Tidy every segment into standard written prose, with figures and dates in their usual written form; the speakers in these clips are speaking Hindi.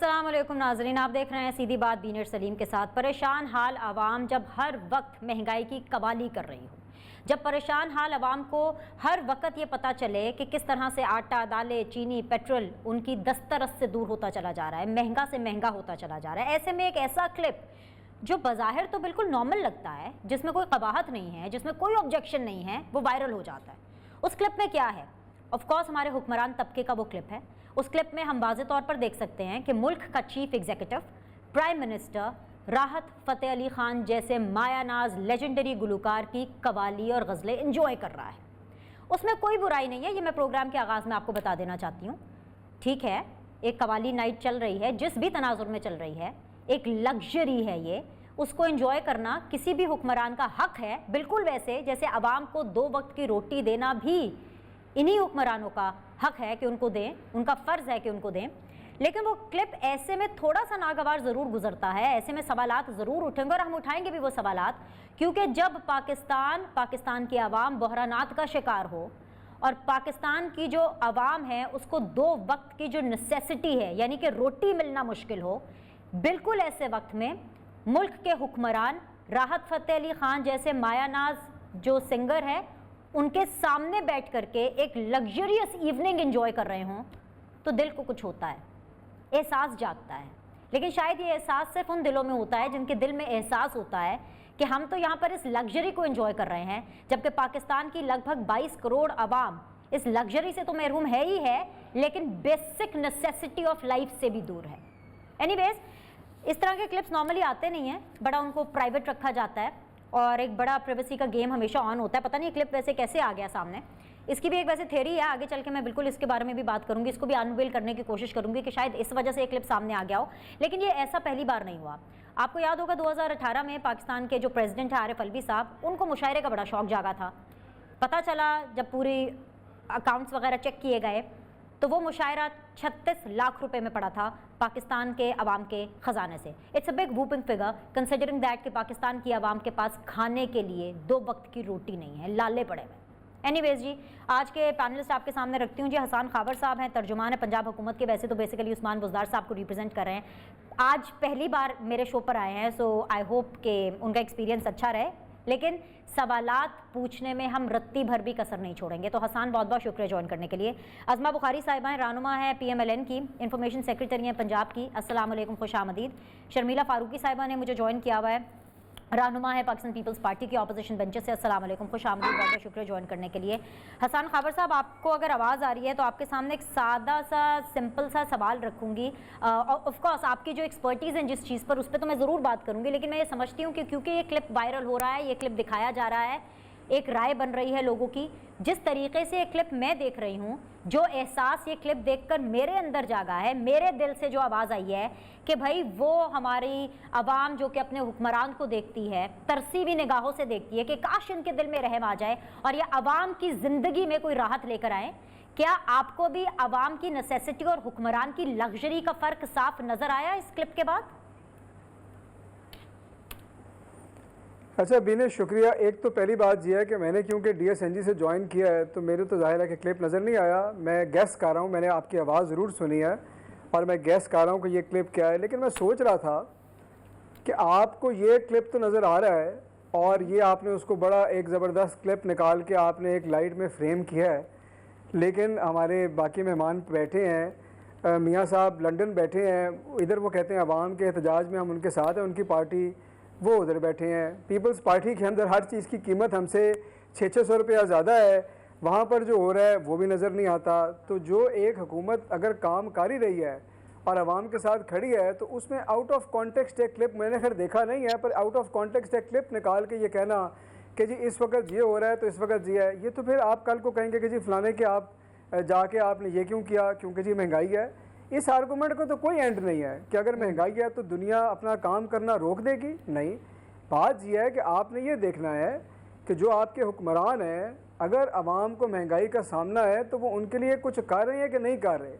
अस्सलाम वालेकुम नाज़रीन, आप देख रहे हैं सीधी बात बीनर सलीम के साथ। परेशान हाल आवाम जब हर वक्त महंगाई की कवाली कर रही हो, जब परेशान हाल आवाम को हर वक्त ये पता चले कि किस तरह से आटा, दालें, चीनी, पेट्रोल उनकी दस्तरस से दूर होता चला जा रहा है, महंगा से महंगा होता चला जा रहा है, ऐसे में एक ऐसा क्लिप जो बज़ाहिर तो बिल्कुल नॉर्मल लगता है, जिसमें कोई कबाहत नहीं है, जिसमें कोई ऑब्जेक्शन नहीं है, वो वायरल हो जाता है। उस क्लिप में क्या है? ऑफ कोर्स हमारे हुक्मरान तबके का वो क्लिप है। उस क्लिप में हम वाज़े तौर पर देख सकते हैं कि मुल्क का चीफ एग्जीक्यूटिव, प्राइम मिनिस्टर राहत फ़तेह अली ख़ान जैसे मायानाज लेजेंडरी गुलकार की कवाली और गज़लें इंजॉय कर रहा है। उसमें कोई बुराई नहीं है, ये मैं प्रोग्राम के आगाज़ में आपको बता देना चाहती हूँ। ठीक है, एक कवाली नाइट चल रही है, जिस भी तनाजुर में चल रही है, एक लग्जरी है ये, उसको एंजॉय करना किसी भी हुक्मरान का हक है, बिल्कुल वैसे जैसे आवाम को 2 वक्त की रोटी देना भी इन्हीं हुक्मरानों का हक है कि उनको दें, उनका फ़र्ज़ है कि उनको दें। लेकिन वो क्लिप ऐसे में थोड़ा सा नागवार ज़रूर गुजरता है, ऐसे में सवालात ज़रूर उठेंगे और हम उठाएंगे भी वो सवालात, क्योंकि जब पाकिस्तान की आवाम बहरानात का शिकार हो और पाकिस्तान की जो आवाम है उसको 2 वक्त की जो नेसेसिटी है यानी कि रोटी मिलना मुश्किल हो, बिल्कुल ऐसे वक्त में मुल्क के हुक्मरान राहत फ़तेह अली ख़ान जैसे मायानाज जो सिंगर है उनके सामने बैठ करके एक लग्जरियस इवनिंग एंजॉय कर रहे हों तो दिल को कुछ होता है, एहसास जागता है। लेकिन शायद ये एहसास सिर्फ उन दिलों में होता है जिनके दिल में एहसास होता है कि हम तो यहाँ पर इस लग्जरी को एंजॉय कर रहे हैं, जबकि पाकिस्तान की लगभग 22 करोड़ आवाम इस लग्जरी से तो महरूम है ही है, लेकिन बेसिक नेसेसिटी ऑफ लाइफ से भी दूर है। एनीवेज, इस तरह के क्लिप्स नॉर्मली आते नहीं हैं, बड़ा उनको प्राइवेट रखा जाता है और एक बड़ा प्राइवेसी का गेम हमेशा ऑन होता है। पता नहीं क्लिप वैसे कैसे आ गया सामने, इसकी भी एक वैसे थ्योरी है, आगे चल के मैं बिल्कुल इसके बारे में भी बात करूंगी, इसको भी अनवील करने की कोशिश करूंगी कि शायद इस वजह से एक क्लिप सामने आ गया हो। लेकिन ये ऐसा पहली बार नहीं हुआ। आपको याद होगा 2018 में पाकिस्तान के जो प्रेसिडेंट है आरिफ अलवी साहब, उनको मुशायरे का बड़ा शौक जागा था। पता चला जब पूरी अकाउंट्स वगैरह चेक किए गए तो वो मुशायरा 36 लाख रुपए में पड़ा था पाकिस्तान के अवाम के ख़जाने से। It's a big whooping figure considering that कि पाकिस्तान की आवाम के पास खाने के लिए 2 वक्त की रोटी नहीं है, लाले पड़े हुए। एनीवेज जी, आज के पैनलिस्ट आपके सामने रखती हूँ जी। हसन खाबर साहब हैं, तर्जुमान है पंजाब हुकूमत के, वैसे तो बेसिकली उस्मान बुज़दार साहब को रिप्रेजेंट कर रहे हैं। आज पहली बार मेरे शो पर आए हैं, सो आई होप कि उनका एक्सपीरियंस अच्छा रहे, लेकिन सवालात पूछने में हम रत्ती भर भी कसर नहीं छोड़ेंगे। तो हसन, बहुत बहुत शुक्रिया ज्वाइन करने के लिए। अज़मा बुखारी साहिबा हैं, रहनुमा है PMLN की, इंफॉर्मेशन सेक्रेटरी हैं पंजाब की, अस्सलाम वालेकुम, खुश आमदीद। शर्मिला फारूकी साहिबा ने मुझे ज्वाइन किया हुआ है, रहनुमा है पाकिस्तान पीपल्स पार्टी की ऑपोजिशन बेंचेस से, अस्सलाम वालेकुम, खुश आमदीद, बहुत बहुत शुक्रिया ज्वाइन करने के लिए। हसन खाबर साहब, आपको अगर आवाज़ आ रही है तो आपके सामने एक सादा सा सिंपल सा सवाल रखूँगी। ऑफकोर्स आपकी जो एक्सपर्टीज़ हैं जिस चीज़ पर, उस पर तो मैं ज़रूर बात करूँगी, लेकिन मैं ये समझती हूँ कि क्योंकि ये क्लिप वायरल हो रहा है, ये क्लिप दिखाया जा रहा है, एक राय बन रही है लोगों की। जिस तरीके से ये क्लिप मैं देख रही हूँ, जो एहसास ये क्लिप देखकर मेरे अंदर जागा है, मेरे दिल से जो आवाज़ आई है कि भाई वो हमारी आवाम जो कि अपने हुक्मरान को देखती है, तरसी हुई निगाहों से देखती है कि काश इनके दिल में रहम आ जाए और ये आवाम की ज़िंदगी में कोई राहत लेकर आए। क्या आपको भी आवाम की नेसेसिटी और हुक्मरान की लग्जरी का फ़र्क साफ नज़र आया इस क्लिप के बाद? अच्छा बीने, शुक्रिया। एक तो पहली बात यह है कि मैंने क्योंकि DSNG से ज्वाइन किया है तो मेरे तो ज़ाहिर है कि क्लिप नज़र नहीं आया। मैं गैस कर रहा हूँ, मैंने आपकी आवाज़ ज़रूर सुनी है और मैं गैस कर रहा हूँ कि ये क्लिप क्या है, लेकिन मैं सोच रहा था कि आपको ये क्लिप तो नज़र आ रहा है और ये आपने उसको बड़ा एक ज़बरदस्त क्लिप निकाल के आपने एक लाइट में फ्रेम किया है, लेकिन हमारे बाकी मेहमान बैठे हैं, मियाँ साहब लंदन बैठे हैं, इधर वो कहते हैं अवाम के एहतजाज में हम उनके साथ हैं, उनकी पार्टी वो उधर बैठे हैं। पीपल्स पार्टी के अंदर हर चीज़ की कीमत हमसे 600 रुपया ज़्यादा है, वहाँ पर जो हो रहा है वो भी नज़र नहीं आता। तो जो एक हुकूमत अगर काम कर ही रही है और आवाम के साथ खड़ी है तो उसमें आउट ऑफ कॉन्टेक्स्ट एक क्लिप, मैंने खैर देखा नहीं है, पर आउट ऑफ कॉन्टेक्स्ट एक क्लिप निकाल के ये कहना कि जी इस वक्त ये हो रहा है तो इस वक्त ये है, ये तो फिर आप कल को कहेंगे कि जी फ़लाने के आप जाके आपने ये क्यों किया, क्योंकि जी महंगाई है। इस आर्गूमेंट को तो कोई एंड नहीं है कि अगर महंगाई है तो दुनिया अपना काम करना रोक देगी, नहीं। बात यह है कि आपने ये देखना है कि जो आपके हुक्मरान हैं, अगर आवाम को महंगाई का सामना है तो वो उनके लिए कुछ कर रहे हैं कि नहीं कर रहे।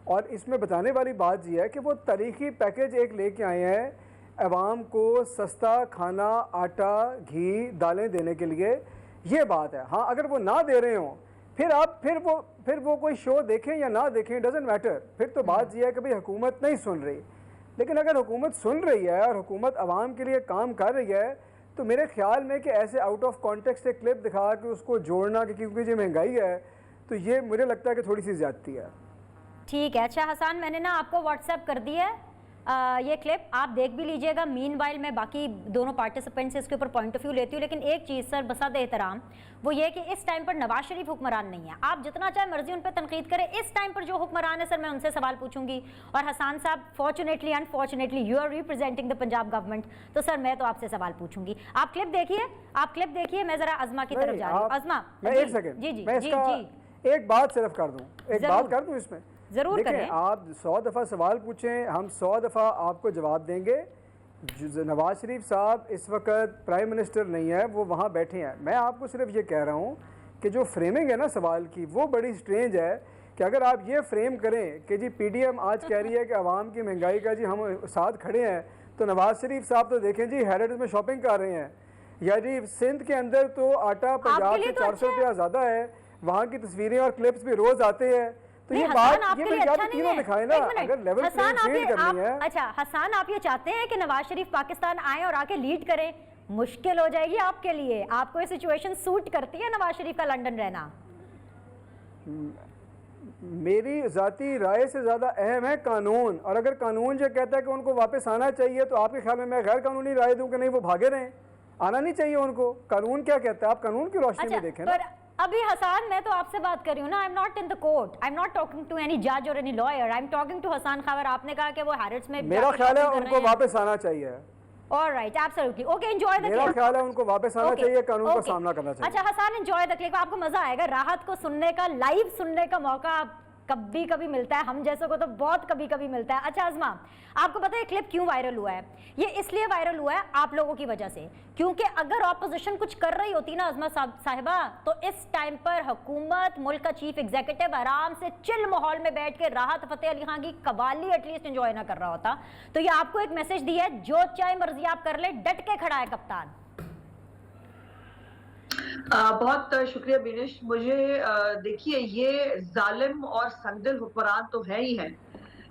और इसमें बताने वाली बात यह है कि वो तारीखी पैकेज एक लेके आए हैं आवाम को सस्ता खाना, आटा, घी, दालें देने के लिए, ये बात है। हाँ, अगर वो ना दे रहे हों फिर वो कोई शो देखें या ना देखें, डजेंट मैटर। फिर तो बात यह है कि भाई हुकूमत नहीं सुन रही। लेकिन अगर हुकूमत सुन रही है और हुकूमत आवाम के लिए काम कर रही है, तो मेरे ख्याल में कि ऐसे आउट ऑफ कॉन्टेक्स्ट एक क्लिप दिखा के उसको जोड़ना कि क्योंकि जो महंगाई है, तो ये मुझे लगता है कि थोड़ी सी ज़्यादती है। ठीक है। अच्छा हसन, मैंने ना आपको व्हाट्सएप कर दिया है ये क्लिप, आप देख भी लीजिएगा। मीनवाइल मैं बाकी दोनों पार्टिसिपेंट्स से इसके ऊपर पॉइंट ऑफ व्यू लेती हूँ। लेकिन एक चीज़ सर बसात एहतराम वो ये कि इस टाइम पर नवाज शरीफ हुक्मरान नहीं है। आप जितना चाहे मर्जी उन पर तनकीद करें, इस टाइम पर जो हुक्मरान है सर मैं उनसे सवाल पूछूंगी। और Hasan sahab, fortunately unfortunately you are representing the Punjab government, तो सर मैं तो आपसे सवाल पूछूंगी। आप क्लिप देखिए, मैं जरा अजमा की तरफ जा रही हूँ। अजमा एक सेकंड, जी जी मैं जी इसका जी एक बात सिर्फ कर दूं, इसमें जरूर करें। आप 100 दफ़ा सवाल पूछें, हम 100 दफ़ा आपको जवाब देंगे। नवाज शरीफ साहब इस वक्त प्राइम मिनिस्टर नहीं है, वो वहाँ बैठे हैं। मैं आपको सिर्फ ये कह रहा हूँ कि जो फ्रेमिंग है ना सवाल की, वो बड़ी स्ट्रेंज है कि अगर आप ये फ्रेम करें कि जी पीडीएम आज कह रही है कि आवाम की महंगाई का जी हम साथ खड़े हैं, तो नवाज शरीफ साहब तो देखें जी हैरिटेज में शॉपिंग कर रहे हैं, या जी सिंध के अंदर तो आटा पंजाब से 400 रुपया ज़्यादा है, वहाँ की तस्वीरें और क्लिप्स भी रोज़ आते हैं। तो ये बात ये तीनों दिखाए ना, अगर लेवल प्लेइंग फील्ड करनी है। अच्छा हसन, आप ये चाहते हैं कि नवाज शरीफ पाकिस्तान आए और आके लीड करें? मुश्किल हो जाएगी आपके लिए। आपको ये सिचुएशन सूट करती है नवाज शरीफ का लंदन रहना? मेरी जाती राय से ज़्यादा अहम है कानून, और अगर कानून जो कहता है कि उनको वापस आना चाहिए, तो आपके ख्याल में मैं गैर कानूनी राय दूं कि नहीं वो भागे रहें, आना नहीं चाहिए उनको? कानून क्या कहता है, आप कानून की रोशनी में देखें ना। अभी हसन, मैं तो आपसे बात कर रही हूँ ना, I am not in the court, I am not talking to any जज और any lawyer, I am talking to Hasan Khawar. आपने कहा कि वो हैरिट्स में, मेरा ख्याल है उनको वापस आना चाहिए। Alright, absolutely, okay, enjoy the clip. मेरा ख्याल है उनको वापस आना चाहिए, कानून का सामना करना चाहिए। अच्छा हसन, एंजॉय द क्लिप, आपको मजा आएगा। राहत को सुनने का, लाइव सुनने का मौका कभी कभी मिलता है, हम जैसों को तो बहुत कभी कभी मिलता है। अच्छा अजमा, आपको पता है क्लिप क्यों वायरल हुआ है? ये इसलिए वायरल हुआ है आप लोगों की वजह से, क्योंकि अगर ऑपोजिशन कुछ कर रही होती ना अजमा साहिबा, तो इस टाइम पर हुकूमत, मुल्क का चीफ एग्जीक्यूटिव आराम से चिल माहौल में बैठ के राहत फतेह अली खान की कवाली एटलीस्ट एंजॉय ना कर रहा होता। तो ये आपको एक मैसेज दिया है, जो चाहे मर्जी आप कर ले, डट के खड़ा है कप्तान। बहुत शुक्रिया बिनिश। मुझे देखिए, ये जालिम और संगदिल हुक्मरान तो है ही है,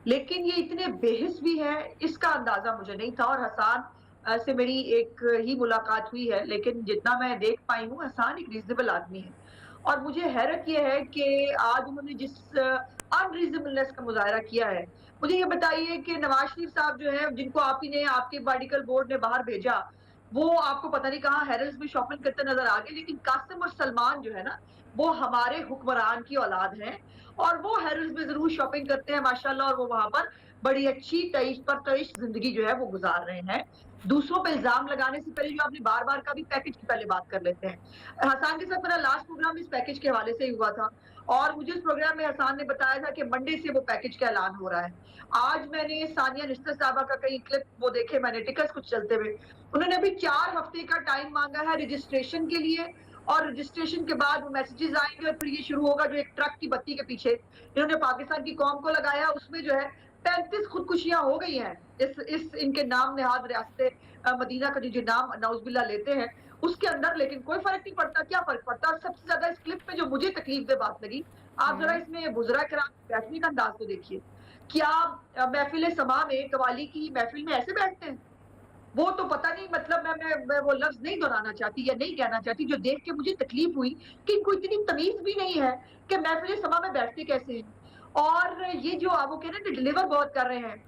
लेकिन ये इतने बेहिस भी है, इसका अंदाजा मुझे नहीं था। और हसन से मेरी एक ही मुलाकात हुई है, लेकिन जितना मैं देख पाई हूँ, हसन एक रीजनेबल आदमी है। और मुझे हैरत यह है कि आज उन्होंने जिस अनरीजनेबलनेस का मुजाहरा किया है, मुझे ये बताइए कि नवाज शरीफ साहब जो है, जिनको आप ही ने, आपके मेडिकल बोर्ड ने बाहर भेजा, वो आपको पता नहीं कहाँ हैरल्स में शॉपिंग करते नजर आ गए। लेकिन कासिम और सलमान जो है ना, वो हमारे हुक्मरान की औलाद हैं, और वो हैरल्स में जरूर शॉपिंग करते हैं माशाल्लाह, और वो वहां पर बड़ी अच्छी तईश जिंदगी जो है वो गुजार रहे हैं। दूसरों पे इल्जाम लगाने से पहले जो आपने बार बार का भी पैकेज की पहले बात कर लेते हैं। हसन के साथ मेरा लास्ट प्रोग्राम इस पैकेज के हवाले से ही हुआ था, और मुझे इस प्रोग्राम में हसन ने बताया था कि मंडे से वो पैकेज का ऐलान हो रहा है। आज मैंने सानिया निस्तर साहबा का कई क्लिप वो देखे मैंने, टिकट्स कुछ चलते हुए, उन्होंने अभी 4 हफ्ते का टाइम मांगा है रजिस्ट्रेशन के लिए, और रजिस्ट्रेशन के बाद वो मैसेजेस आएंगे, और फिर ये शुरू होगा जो एक ट्रक की बत्ती के पीछे इन्होंने पाकिस्तान की कौम को लगाया, उसमें जो है 35 खुदकुशियां हो गई हैं। इस इनके नाम नेहाद रियासत मदीना का जो नाम नौजबिल्ला लेते हैं उसके अंदर, लेकिन कोई फर्क नहीं पड़ता। क्या फर्क पड़ता? और सबसे ज्यादा इस क्लिप में जो मुझे तकलीफ दे बात लगी, आप जरा इसमें बुजरा कराम बैठने का अंदाज तो देखिए। क्या महफिल समा में, कवाली की महफिल में ऐसे बैठते हैं? वो तो पता नहीं, मतलब मैं वो लफ्ज नहीं दोहराना चाहती या नहीं कहना चाहती, जो देख के मुझे तकलीफ हुई कि इनको इतनी तमीज भी नहीं है कि महफिल समा में बैठते कैसे हैं। और ये जो वो कह रहे हैं डिलीवर बहुत कर रहे हैं,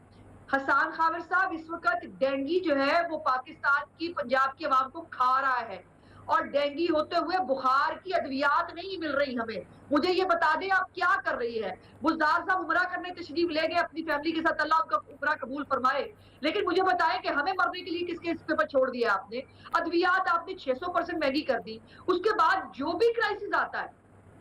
हसन खावर साहब, इस वक्त डेंगी जो है वो पाकिस्तान की, पंजाब की आवाम को खा रहा है, और डेंगी होते हुए बुखार की अद्वियात नहीं मिल रही हमें। मुझे ये बता दें आप क्या कर रही है? बुजदार साहब उमरा करने तशरीफ ले गए अपनी फैमिली के साथ, अल्लाह उनका उमरा कबूल फरमाए, लेकिन मुझे बताएं कि हमें मरने के लिए किसके इस पे छोड़ दिया आपने? अद्वियात आपने 600% महंगी कर दी। उसके बाद जो भी क्राइसिस आता है,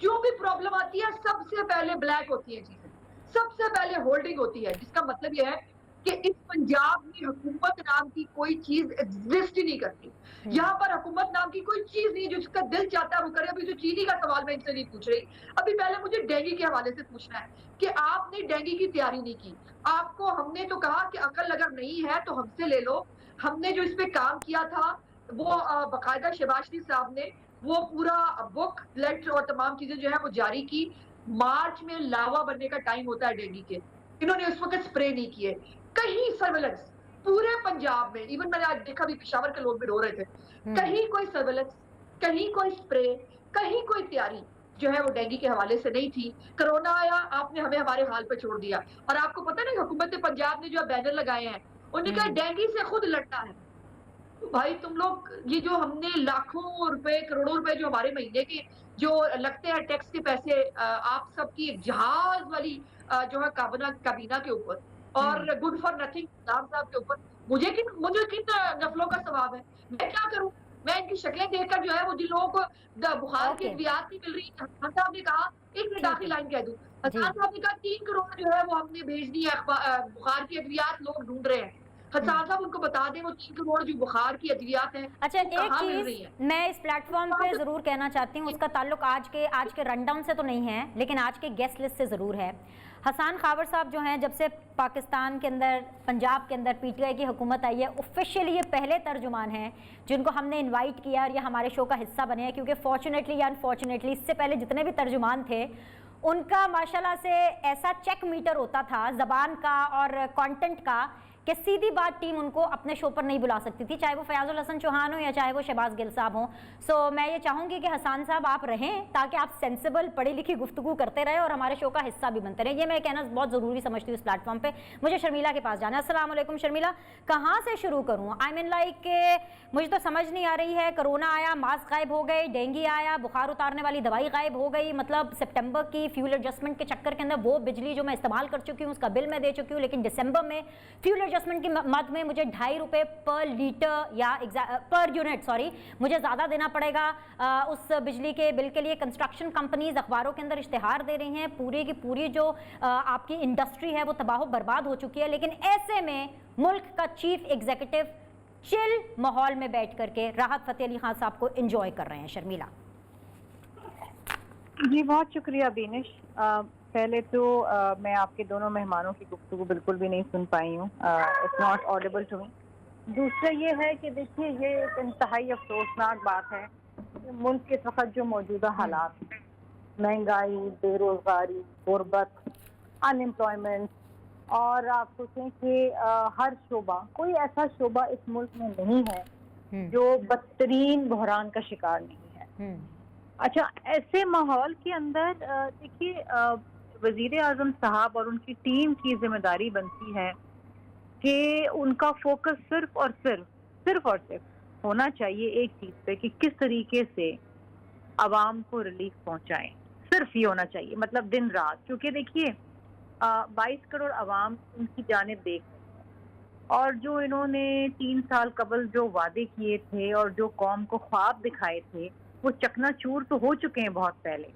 जो भी प्रॉब्लम आती है, सबसे पहले ब्लैक होती है चीजें, सबसे पहले होल्डिंग होती है, जिसका मतलब यह है कि इस पंजाब में हुकूमत नाम की कोई चीज एग्जिस्ट ही नहीं करती। यहाँ पर हुकूमत नाम की कोई चीज नहीं, जिसका दिल चाहता है वो करे। अभी जो चीनी का सवाल मैं इनसे नहीं पूछ रही, अभी पहले मुझे डेंगी के हवाले से पूछना है कि आपने डेंगी की तैयारी नहीं की। आपको हमने तो कहा कि अकल अगर नहीं है तो हमसे ले लो। हमने जो इस पे काम किया था वो बाकायदा शहबाज शरीफ साहब ने वो पूरा बुक, ब्लड और तमाम चीजें जो है वो जारी की। मार्च में लावा बनने का टाइम होता है डेंगू के, इन्होंने उस वक्त स्प्रे नहीं किए। कहीं सर्वेलेंस पूरे पंजाब में, इवन मैंने आज देखा भी पेशावर के लोग भी रो रहे थे, कहीं कोई सर्वेलेंस, कहीं कोई स्प्रे, कहीं कोई तैयारी जो है वो डेंगू के हवाले से नहीं थी। कोरोना आया, आपने हमें हमारे हाल पे छोड़ दिया। और आपको पता नहीं हुकूमत पंजाब ने जो बैनर लगाए हैं, उन्होंने कहा डेंगू से खुद लड़ना है। तो भाई तुम लोग, ये जो हमने लाखों रुपए, करोड़ों रुपए जो हमारे महीने के जो लगते हैं टैक्स के पैसे, आप सबकी एक जहाज वाली जो है काबीना के ऊपर, और गुड फॉर नथिंग साहब के ऊपर, मुझे किन नफलों का सवाब है? मैं क्या करूं? मैं इनकी शक्लें देखकर जो है वो जिन लोगों को बुखार की अद्वियात नहीं मिल रही, हसन साहब ने कहा, एक मिनट आखिरी लाइन कह दूं, हसन साहब ने कहा 3 करोड़ जो है वो हमने भेज दी है, बुखार की अद्वियात लोग ढूंढ रहे हैं। हसन साहब उनको बता दें वो 3 करोड़ जो बुखार की अद्वियात है। अच्छा, एक चीज मैं इस प्लेटफॉर्म पे जरूर कहना चाहती हूँ, उसका ताल्लुक आज के रनडाउन से तो नहीं है, लेकिन आज के गेस्ट लिस्ट से जरूर है। हसन खावर साहब जो हैं, जब से पाकिस्तान के अंदर, पंजाब के अंदर पीटीआई की हुकूमत आई है, ऑफिशियली ये पहले तर्जुमान हैं जिनको हमने इनवाइट किया और ये हमारे शो का हिस्सा बने हैं, क्योंकि फॉर्चुनेटली या अनफॉर्चुनेटली इससे पहले जितने भी तर्जुमान थे उनका माशाल्लाह से ऐसा चेक मीटर होता था ज़बान का और कंटेंट का कि सीधी बात टीम उनको अपने शो पर नहीं बुला सकती थी, चाहे वो फयाजुल हसन चौहान हो या चाहे वो शहबाज गिल साहब हो। सो मैं ये चाहूँगी कि हसन साहब आप रहें, ताकि आप सेंसिबल पढ़ी लिखी गुफ्तगू करते रहे और हमारे शो का हिस्सा भी बनते रहे। ये मैं कहना बहुत ज़रूरी समझती हूँ इस प्लेटफॉर्म पे। मुझे शर्मिला के पास जाना है। अस्सलाम वालेकुम शर्मिला, कहाँ से शुरू करूँ? आई मीन लाइक मुझे तो समझ नहीं आ रही है, कोरोना आया, मास्क गायब हो गए, डेंगू आया, बुखार उतारने वाली दवाई गायब हो गई, मतलब सितंबर की फ्यूल एडजस्टमेंट के चक्कर के अंदर वो बिजली जो मैं इस्तेमाल कर चुकी हूँ उसका बिल मैं दे चुकी हूँ, लेकिन दिसंबर में फ्यूल एडजस्टमेंट की मद में मुझे 2.5 रुपये पर लीटर या पर यूनिट मुझे ज़्यादा देना पड़ेगा उस बिजली के बिल के लिए। कंस्ट्रक्शन कंपनीज अखबारों के अंदर इश्तिहार दे रही हैं, पूरी की पूरी जो आपकी इंडस्ट्री है वो तबाह बर्बाद हो चुकी है, लेकिन ऐसे में मुल्क का चीफ एग्जीक्यूटिव चिल माहौल में बैठ करके राहत फ़तेह अली खान साहब को एंजॉय कर रहे हैं। शर्मिला जी, बहुत शुक्रिया बीनिश। पहले तो मैं आपके दोनों मेहमानों की गुफ्तगू बिल्कुल भी नहीं सुन पाई हूँ, it's not audible to me. दूसरा ये है कि देखिए, ये एक इंतहाई अफसोसनाक बात है कि मुल्क के इस वक्त जो मौजूदा हालात, महंगाई, बेरोजगारी, गुर्बत, अनएम्प्लॉयमेंट, और आप सोचें कि हर शोबा, कोई ऐसा शोबा इस मुल्क में नहीं है जो बदतरीन बहरान का शिकार नहीं है। अच्छा, ऐसे माहौल के अंदर देखिए, वजीर आजम साहब और उनकी टीम की जिम्मेदारी बनती है कि उनका फोकस सिर्फ और सिर्फ होना चाहिए एक चीज पे कि किस तरीके से आवाम को रिलीफ पहुंचाएं। सिर्फ ये होना चाहिए, मतलब दिन रात, क्योंकि देखिए 22 करोड़ आवाम उनकी जानिब देख रही है, और जो इन्होंने 3 साल कबल जो वादे किए थे और जो कौम को ख्वाब दिखाए थे वो चकनाचूर तो हो चुके हैं बहुत पहले,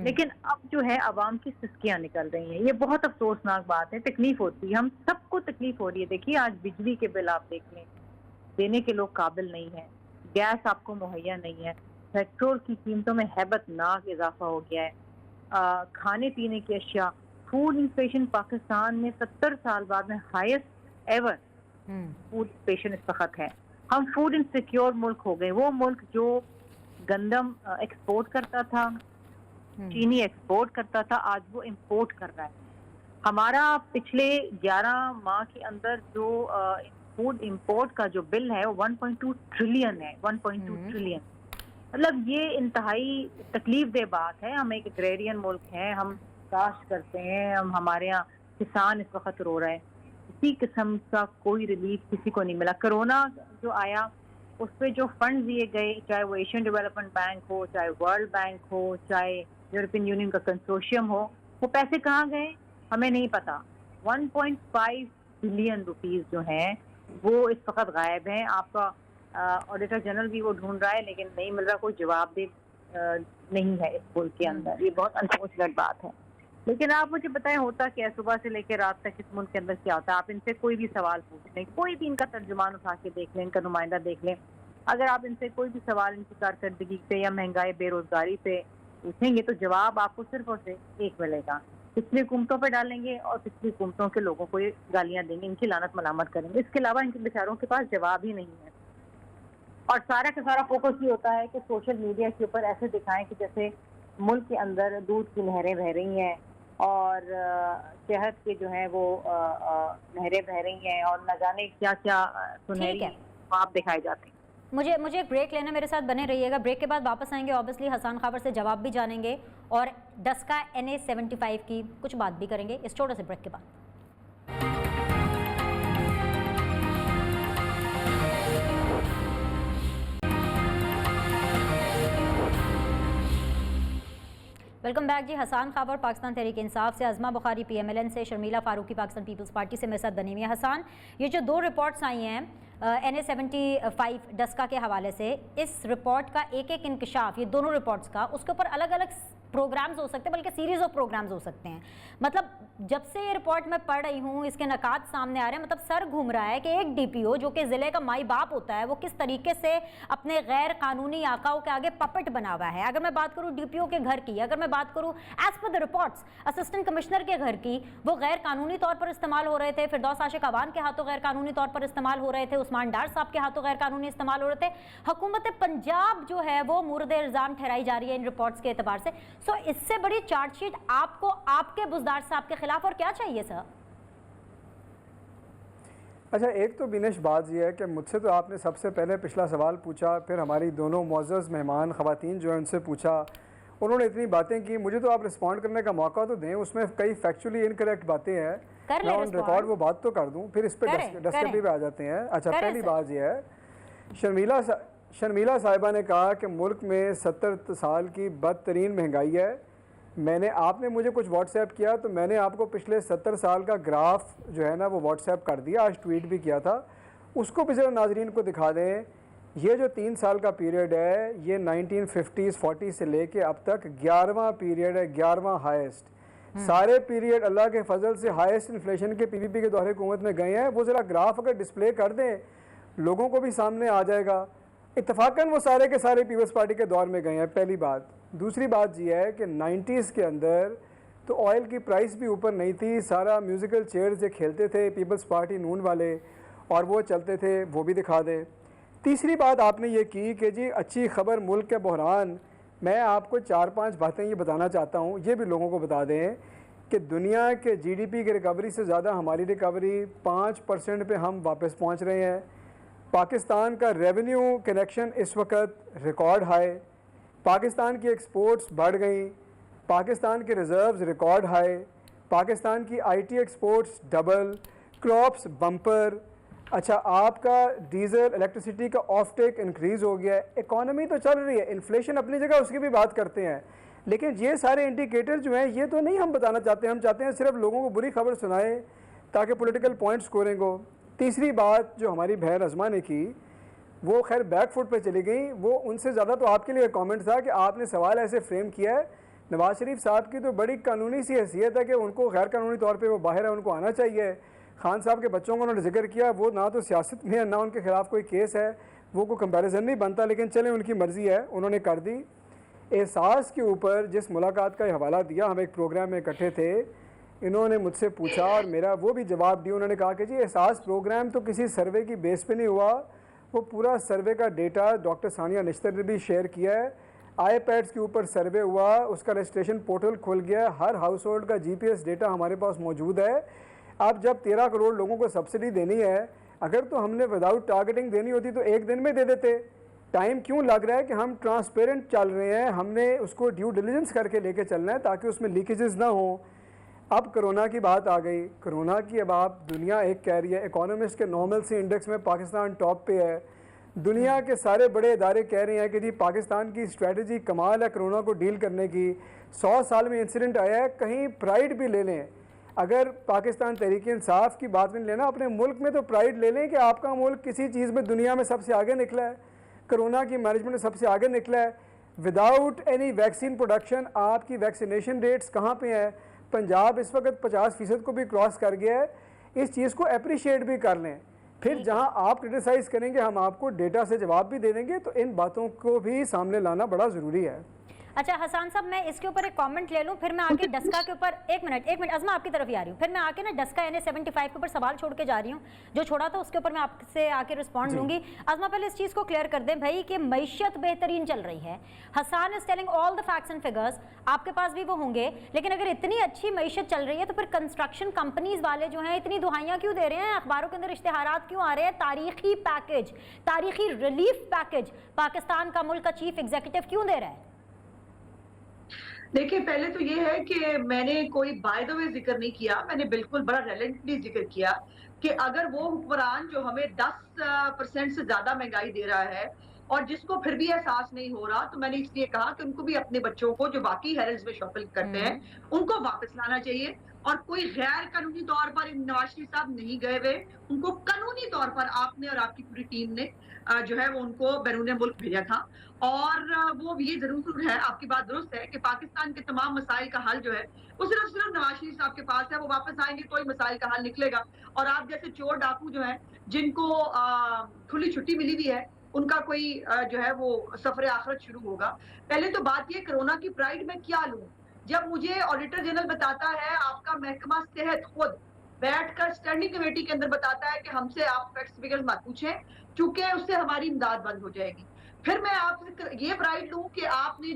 लेकिन अब जो है आवाम की सिसकियां निकल रही हैं। ये बहुत अफसोसनाक बात है, तकलीफ होती है, हम सबको तकलीफ हो रही है। देखिए, आज बिजली के बिल आप देख लें, देने के लोग काबिल नहीं है, गैस आपको मुहैया नहीं है, पेट्रोल की कीमतों में हैबतनाक इजाफा हो गया है, खाने पीने की अशिया, फूड इन्फ्लेशन पाकिस्तान में 70 साल बाद में हाईएस्ट एवर फूड इन्फ्लेशन इस वक्त है। हम फूड इनसिक्योर मुल्क हो गए। वो मुल्क जो गंदम एक्सपोर्ट करता था, चीनी एक्सपोर्ट करता था, आज वो इंपोर्ट कर रहा है। हमारा पिछले 11 माह के अंदर जो फूड इंपोर्ट का जो बिल है वो 1.2 ट्रिलियन है, 1.2 ट्रिलियन। मतलब ये इंतहाई तकलीफ दे बात है। हम एक एग्रेरियन मुल्क है, हम काश्त करते हैं, हमारे यहाँ किसान इस वक्त रो रहा है, किसी किस्म का कोई रिलीफ किसी को नहीं मिला। कोरोना जो आया उस पर जो फंड दिए गए, चाहे वो एशियन डेवलपमेंट बैंक हो, चाहे वर्ल्ड बैंक हो, चाहे यूरोपियन यूनियन का कंसोर्शियम हो, वो पैसे कहाँ गए हमें नहीं पता। 1.5 बिलियन रुपीस जो हैं वो इस वक्त गायब हैं। आपका ऑडिटर जनरल भी वो ढूंढ रहा है, लेकिन नहीं मिल रहा, कोई जवाबदेह नहीं है इस मुल्क के अंदर। ये बहुत अनफॉर्चुनेट बात है। लेकिन आप मुझे बताएं, होता क्या है सुबह से लेकर रात तक इस मुल्क के अंदर क्या होता है? आप इनसे कोई भी सवाल पूछ लें, कोई भी इनका तर्जुमान उठा के देख लें, इनका नुमाइंदा देख लें, अगर आप इनसे कोई भी सवाल इनकी कारकर्दगी पे या महंगाई बेरोजगारी पे पूछेंगे तो जवाब आपको सिर्फ और सिर्फ एक मिलेगा। पिछली हुकूमतों पर डालेंगे और पिछली हुकूमतों के लोगों को ये गालियां देंगे, इनकी लानत मलामत करेंगे। इसके अलावा इनके बेचारों के पास जवाब ही नहीं है। और सारा का सारा फोकस ये होता है कि सोशल मीडिया के ऊपर ऐसे दिखाएं कि जैसे मुल्क के अंदर दूध की नहरें बह रही हैं और शहद के जो है वो नहरें बह रही हैं और न जाने क्या क्या सुनहरी ख्वाब दिखाए जाते हैं। मुझे एक ब्रेक लेना, मेरे साथ बने रहिएगा। ब्रेक के बाद वापस आएंगे, ऑब्वियसली हसान खाबर से जवाब भी जानेंगे और डस्का NA-75 की कुछ बात भी करेंगे इस छोटे से ब्रेक के बाद। वेलकम बैक जी। हसान खाबर पाकिस्तान तहरीक इंसाफ से, अज़मा बुखारी PMLN से, शर्मिला फारूकी पाकिस्तान पीपल्स पार्टी से मेरे साथ बनी हुई है। हसान, ये जो दो रिपोर्ट्स आई हैं NA-75 डस्का के हवाले से, इस रिपोर्ट का एक एक इंकशाफ, ये दोनों रिपोर्ट्स का, उसके ऊपर अलग अलग प्रोग्राम्स हो सकते हैं, बल्कि सीरीज़ ऑफ प्रोग्राम्स हो सकते हैं। मतलब जब से ये रिपोर्ट मैं पढ़ रही हूँ, इसके नकात सामने आ रहे हैं, मतलब सर घूम रहा है कि एक DPO जो कि ज़िले का माई बाप होता है, वो किस तरीके से अपने गैर कानूनी आकाओं के आगे पपट बना हुआ है। अगर मैं बात करूँ DPO के घर की, अगर मैं बात करूँ as per the reports assistant commissioner के घर की, वो गैर कानूनी तौर पर इस्तेमाल हो रहे थे, फिरदौस आशिक अवान के हाथों गैर कानूनी तौर पर इस्तेमाल हो रहे थे, उस्मान डार साहब के हाथों गैर कानूनी इस्तेमाल हो रहे थे। हुकूमत पंजाब जो है वो मुर्द इल्ज़ाम ठहराई जा रही है इन रिपोर्ट्स के एतबार से। सो इससे बड़ी चार्जशीट आपको आपके बुज़दार साहब के खिलाफ और क्या चाहिए सर? अच्छा, एक तो बिनेश बात यह है कि मुझसे तो आपने सबसे पहले पिछला सवाल पूछा, फिर हमारी दोनों मुअज़्ज़ज़ मेहमान ख़वातीन जो है उनसे पूछा, उन्होंने इतनी बातें की, मुझे तो आप रिस्पॉन्ड करने का मौका तो दें। उसमें कई फैक्चुअली इनकरेक्ट बातें हैं, मैं ऑन रिकॉर्ड वो बात तो कर दूं, फिर इस पर डिस्कवरी पे आ जाते हैं। अच्छा, पहली बात यह है, शर्मिला साहिबा ने कहा कि मुल्क में 70 साल की बदतरीन महंगाई है। आपने मुझे कुछ व्हाट्सएप किया तो मैंने आपको पिछले 70 साल का ग्राफ जो है ना वो व्हाट्सएप कर दिया, आज ट्वीट भी किया था, उसको भी ज़रा नाजरीन को दिखा दें। ये जो 3 साल का पीरियड है, ये 1950s 40 से लेके अब तक 11वां पीरियड है, 11वां हाईएस्ट। सारे पीरियड अल्लाह के फजल से हाईएस्ट इन्फ्लेशन के PPP के दौरे हुकूमत में गए हैं। वो ज़रा ग्राफ अगर डिस्प्ले कर दें, लोगों को भी सामने आ जाएगा। इत्तफाकन वो सारे के सारे पीपल्स पार्टी के दौर में गए हैं, पहली बात। दूसरी बात यह है कि 90s के अंदर तो ऑयल की प्राइस भी ऊपर नहीं थी, सारा म्यूज़िकल चेयर्स जो खेलते थे पीपल्स पार्टी नून वाले, और वो चलते थे, वो भी दिखा दे। तीसरी बात आपने ये की कि जी अच्छी खबर मुल्क के बहरान। मैं आपको 4-5 बातें ये बताना चाहता हूँ, ये भी लोगों को बता दें कि दुनिया के GDP की रिकवरी से ज़्यादा हमारी रिकवरी 5% पे हम वापस पहुँच रहे हैं। पाकिस्तान का रेवेन्यू कनेक्शन इस वक्त रिकॉर्ड हाई, पाकिस्तान की एक्सपोर्ट्स बढ़ गई, पाकिस्तान के रिज़र्व्स रिकॉर्ड हाई, पाकिस्तान की IT exports double, crops bumper. अच्छा, आपका डीजल इलेक्ट्रिसिटी का ऑफ टेक इंक्रीज़ हो गया है, इकॉनमी तो चल रही है, इन्फ्लेशन अपनी जगह, उसकी भी बात करते हैं, लेकिन ये सारे इंडिकेटर जो हैं ये तो नहीं हम बताना चाहते। हम चाहते हैं सिर्फ लोगों को बुरी खबर सुनाएं ताकि पॉलिटिकल पॉइंट स्कोरिंग हो। तीसरी बात जो हमारी बहन अज़मा ने की, वो खैर बैक फुट पे चली गई, वो उनसे ज़्यादा तो आपके लिए कमेंट था कि आपने सवाल ऐसे फ्रेम किया है। नवाज़ शरीफ साहब की तो बड़ी कानूनी सी हैसियत है कि उनको गैर कानूनी तौर पे वो बाहर है, उनको आना चाहिए। खान साहब के बच्चों का उन्होंने जिक्र किया, वो ना तो सियासत में है ना उनके खिलाफ कोई केस है, वो कोई कंपैरिजन नहीं बनता, लेकिन चलें उनकी मर्ज़ी है, उन्होंने कर दी। एहसास के ऊपर जिस मुलाकात का हवाला दिया, हम एक प्रोग्राम में इकट्ठे थे, इन्होंने मुझसे पूछा और मेरा वो भी जवाब दिया। उन्होंने कहा कि जी एहसास प्रोग्राम तो किसी सर्वे की बेस पे नहीं हुआ, वो पूरा सर्वे का डेटा डॉक्टर सानिया निश्तर ने भी शेयर किया है, iPads के ऊपर सर्वे हुआ, उसका रजिस्ट्रेशन पोर्टल खुल गया, हर हाउस होल्ड का GPS डेटा हमारे पास मौजूद है। अब जब 13 करोड़ लोगों को सब्सिडी देनी है, अगर तो हमने विदाउट टारगेटिंग देनी होती तो एक दिन में दे देते। टाइम क्यों लग रहा है कि हम ट्रांसपेरेंट चल रहे हैं, हमने उसको ड्यू डिलिजेंस करके लेके चलना है ताकि उसमें लीकेजेस ना हो। अब कोरोना की बात आ गई, कोरोना की अब आप दुनिया एक कह रही है, इकोनॉमिस्ट के नॉर्मलसी इंडेक्स में पाकिस्तान टॉप पे है, दुनिया के सारे बड़े इदारे कह रहे हैं कि जी पाकिस्तान की स्ट्रेटजी कमाल है कोरोना को डील करने की। 100 साल में इंसिडेंट आया है, कहीं प्राइड भी ले लें। अगर पाकिस्तान तहरीक इंसाफ की बात नहीं लेना, अपने मुल्क में तो प्राइड ले लें कि आपका मुल्क किसी चीज़ में दुनिया में सबसे आगे निकला है, कोरोना की मैनेजमेंट में सबसे आगे निकला है। विदाउट एनी वैक्सीन प्रोडक्शन आपकी वैक्सीनेशन रेट्स कहाँ पे हैं? पंजाब इस वक्त 50% को भी क्रॉस कर गया है। इस चीज़ को अप्रिशिएट भी कर लें, फिर जहां आप क्रिटिसाइज़ करेंगे हम आपको डेटा से जवाब भी दे देंगे। तो इन बातों को भी सामने लाना बड़ा ज़रूरी है। अच्छा हसान साहब, मैं इसके ऊपर एक कमेंट ले लूं, फिर मैं आके डस्का के ऊपर एक मिनट अज़मा आपकी तरफ ही आ रही हूँ, फिर मैं आके ना डस्का यानी 75 के ऊपर सवाल छोड़ के जा रही हूँ, जो छोड़ा था उसके ऊपर मैं आपसे आके रिस्पॉन्ड लूंगी। अज़मा पहले इस चीज़ को क्लियर कर दें भाई कि मईशत बेहतरीन चल रही है, Hassan is telling all the facts and figures, आपके पास भी वो होंगे, लेकिन अगर इतनी अच्छी मईशत चल रही है तो फिर कंस्ट्रक्शन कंपनीज वाले जो हैं इतनी दुहाइयाँ क्यों दे रहे हैं, अखबारों के अंदर इश्तिहारात क्यों आ रहे हैं, तारीखी पैकेज, तारीखी रिलीफ पैकेज पाकिस्तान का मुल्क का चीफ एग्जीक्यूटिव क्यों दे रहा है? देखिए, पहले तो ये है कि मैंने कोई बाय द वे जिक्र नहीं किया, मैंने बिल्कुल बड़ा रेलेंटली जिक्र किया कि अगर वो हुक्मरान जो हमें 10% से ज्यादा महंगाई दे रहा है और जिसको फिर भी एहसास नहीं हो रहा, तो मैंने इसलिए कहा कि उनको भी अपने बच्चों को जो बाकी हेरल्स में शॉपिंग करते हैं उनको वापस लाना चाहिए, और कोई गैर कानूनी तौर पर नवाज शरीफ साहब नहीं गए हुए, उनको कानूनी तौर पर आपने और आपकी पूरी टीम ने जो है वो उनको बैरून मुल्क भेजा था। और वो ये जरूर है, आपकी बात दुरुस्त है कि पाकिस्तान के तमाम मसाइल का हल जो है वो सिर्फ नवाज शरीफ साहब के पास है, वो वापस आएंगे तो ही मसाइल का हल निकलेगा। और आप जैसे चोर डाकू जो है जिनको खुली छुट्टी मिली हुई है, उनका कोई जो है वो सफर आखिरत शुरू होगा। पहले तो बात ये, कोरोना की प्राइड में क्या लूं, जब मुझे ऑडिटर जनरल बताता है, आपका महकमा सेहत खुद बैठकर स्टैंडिंग कमेटी के अंदर बताता है कि हमसे आप फैक्ट्स फिगर्स मत पूछें क्योंकि उससे हमारी इमदाद बंद हो जाएगी। फिर मैं आपसे ये प्राइड लूं कि आपने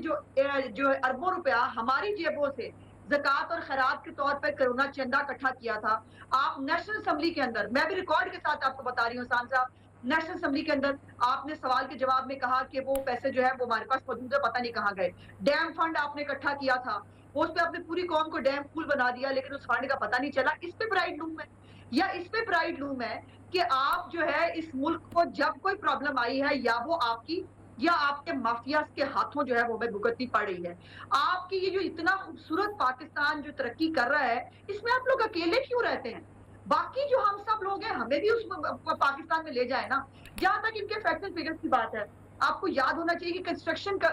जो अरबों रुपया हमारी जेबों से ज़कात और खैरात के तौर पर कोरोना चंदा इकट्ठा किया था, आप नेशनल असेंबली के अंदर, मैं भी रिकॉर्ड के साथ आपको बता रही हूँ सान साहब, नेशनल असेंबली के अंदर आपने सवाल के जवाब में कहा कि वो पैसे जो है वो हमारे पास मौजूद है, पता नहीं कहाँ गए। डैम फंड आपने इकट्ठा किया था, उस पे आपने पूरी कौम को डैम फूल बना दिया, लेकिन उस फंड का पता नहीं चला। इस पे प्राइड लूं मैं, या इस पे प्राइड लूं मैं कि आप जो है इस मुल्क को जब कोई प्रॉब्लम आई है, या वो आपकी या आपके माफिया के हाथों जो है वो हमें भुगतनी पड़ रही है। आपकी ये जो इतना खूबसूरत पाकिस्तान जो तरक्की कर रहा है, इसमें आप लोग अकेले क्यों रहते हैं? बाकी जो हम सब लोग हैं, हमें भी उस पाकिस्तान में ले जाए ना। जहां तक इनके फैक्ट्स एंड फिगर्स की बात है, आपको याद होना चाहिए कि कंस्ट्रक्शन का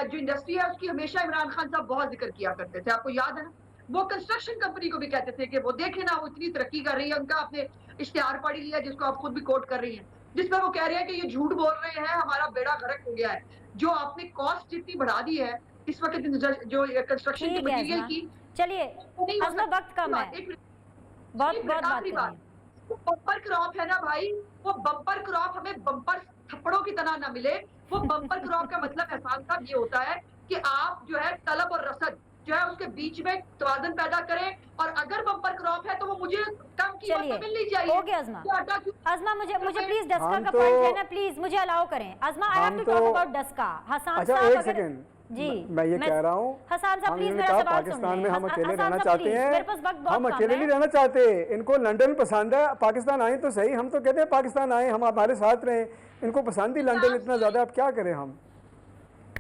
जो इंडस्ट्री है उसकी हमेशा इमरान खान साहब बहुत जिक्र किया करते थे, आपको याद है ना। वो कंस्ट्रक्शन कंपनी को भी कहते थे कि वो देखे ना, वो इतनी तरक्की कर रही है, उनका आपने इश्तिहार पढ़ लिया जिसको आप खुद भी कोट कर रही हैं, जिसमें वो कह रहे हैं कि ये झूठ बोल रहे हैं, हमारा बेड़ा गर्क हो गया है। जो आपने कॉस्ट जितनी बढ़ा दी है इस वक्त जो कंस्ट्रक्शन के मटीरियल की। चलिए अज़मा, वक्त कम है, बहुत बात। वो बम्पर क्रॉप है ना भाई, वो बम्पर क्रॉप हमें बम्पर थप्पड़ों की तरह ना मिले। वो बम्पर क्रॉप का मतलब एहसान साहब ये होता है कि आप जो है तलब और रसद जो है उसके बीच में तवाज़ुन पैदा करें, और अगर बम्पर क्रॉप है तो वो मुझे कम कीमत में मिलनी चाहिए। हो गया अज़मा, मुझे प्लीज डस्का का पॉइंट लेना, प्लीज मुझे अलाउ करें। Azma, I have to talk about Daska. Hasan sahab, एक सेकंड जी, मैं ये कह रहा हूँ, हसन साहब प्लीज मेरा सवाल सुनिए। पाकिस्तान में हम अकेले रहना चाहते हैं, मेरे पास वक्त बहुत हम अकेले नहीं रहना चाहते। इनको लंदन पसंद है, पाकिस्तान आए तो सही, हम तो कहते हैं पाकिस्तान आए, हम हमारे साथ रहें। इनको पसंद ही लंदन इतना ज्यादा, अब क्या करें हम?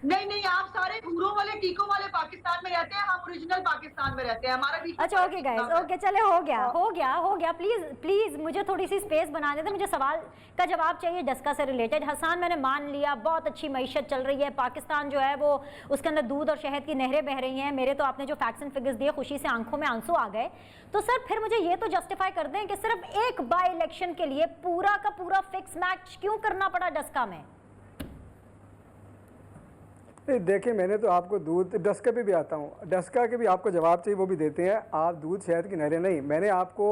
नहीं, आप सारे घूरों वाले टीकों वाले पाकिस्तान में रहते हैं, हम ओरिजिनल पाकिस्तान में रहते हैं। हमारा भी अच्छा, ओके गाइस, ओके, चले, हो गया। प्लीज मुझे थोड़ी सी स्पेस बना देते, मुझे सवाल का जवाब चाहिए डस्का से रिलेटेड। हसन, मैंने मान लिया बहुत अच्छी मईशत चल रही है, पाकिस्तान जो है वो उसके अंदर दूध और शहद की नहरें बह रही हैं। मेरे तो आपने जो फैक्ट्स एंड फिगर्स दिए, खुशी से आंखों में आंसू आ गए। तो सर फिर मुझे ये तो जस्टिफाई कर दें कि सिर्फ एक बाई इलेक्शन के लिए पूरा का पूरा फिक्स मैच क्यों करना पड़ा डस्का में? देखिए, मैंने तो आपको दूध डस्का पे भी आता हूँ, डस्का के भी आपको जवाब चाहिए वो भी देते हैं। आप दूध शहद की नहरें नहीं, मैंने आपको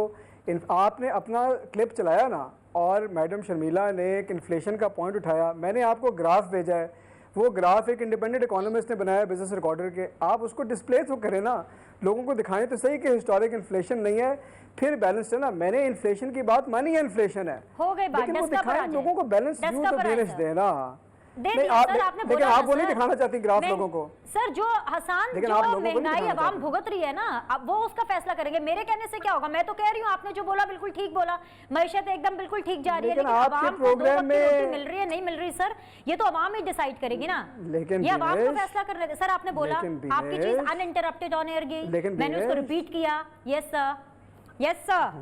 आपने अपना क्लिप चलाया ना, और मैडम शर्मिला ने एक इन्फ्लेशन का पॉइंट उठाया, मैंने आपको ग्राफ भेजा है। वो ग्राफ एक इंडिपेंडेंट इकोनॉमिस्ट ने बनाया बिजनेस रिकॉर्डर के, आप उसको डिस्प्ले तो करें ना, लोगों को दिखाएं तो सही कि हिस्टोरिक इन्फ्लेशन नहीं है, फिर बैलेंस है ना। मैंने इन्फ्लेशन की बात मानी है, इन्फ्लेशन है, हो गई बात, लेकिन वो दिखाएं लोगों को, बैलेंस व्यू तो बैलेंस देना। लेकिन आप वो नहीं दिखाना चाहती ग्राफ लोगों को। सर जो हसन, जो महंगाई अवाम भुगत रही है ना, अब वो उसका फैसला करेंगे, मेरे कहने से क्या होगा? मैं तो कह रही हूँ आपने जो बोला बिल्कुल ठीक बोला, मईशत एकदम बिल्कुल ठीक जा रही है, लेकिन अवाम को दो वक्त की रोटी मिल रही है नहीं मिल रही, सर ये तो अवाम ही डिसाइड करेगी ना, लेकिन ये अवाम को फैसला करने दे। सर आपने बोला आपकी चीज अनइंटरप्टेड ऑन एयर गई, मैंने उसको रिपीट किया, यस सर।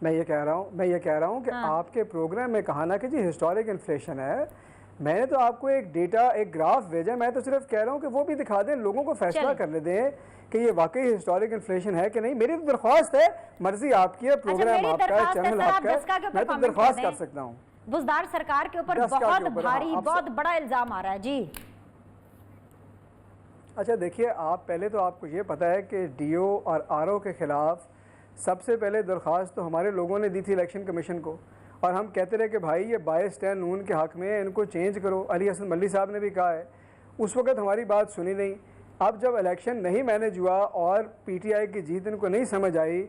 मैं ये कह रहा हूँ कि आपके प्रोग्राम में कहा ना कि जी हिस्टोरिक इन्फ्लेशन है, मैंने तो आपको एक डेटा, एक ग्राफ भेजा, मैं तो सिर्फ कह रहा हूँ कि वो भी दिखा दें, लोगों को फैसला करने दें कि ये वाकई हिस्टोरिक इन्फ्लेशन है कि नहीं। मेरी तो दरख्वास्त है, मर्जी आपकी है, प्रोग्राम आपका है, चैनल आपका है, मैं तो दरख्वास्त कर सकता हूँ। बुज़दार सरकार के ऊपर बहुत भारी, बहुत बड़ा इल्जाम आ रहा है जी। अच्छा देखिए, आप पहले तो आपको ये पता है कि डीओ और आरओ के ख़िलाफ़ सबसे पहले दरख्वास्त तो हमारे लोगों ने दी थी इलेक्शन कमीशन को, और हम कहते रहे कि भाई ये बायस्ड है, नून के हक़ में है, इनको चेंज करो। अली हसन मल्ली साहब ने भी कहा है, उस वक्त हमारी बात सुनी नहीं। अब जब इलेक्शन नहीं मैनेज हुआ और पीटीआई की जीत इनको नहीं समझ आई,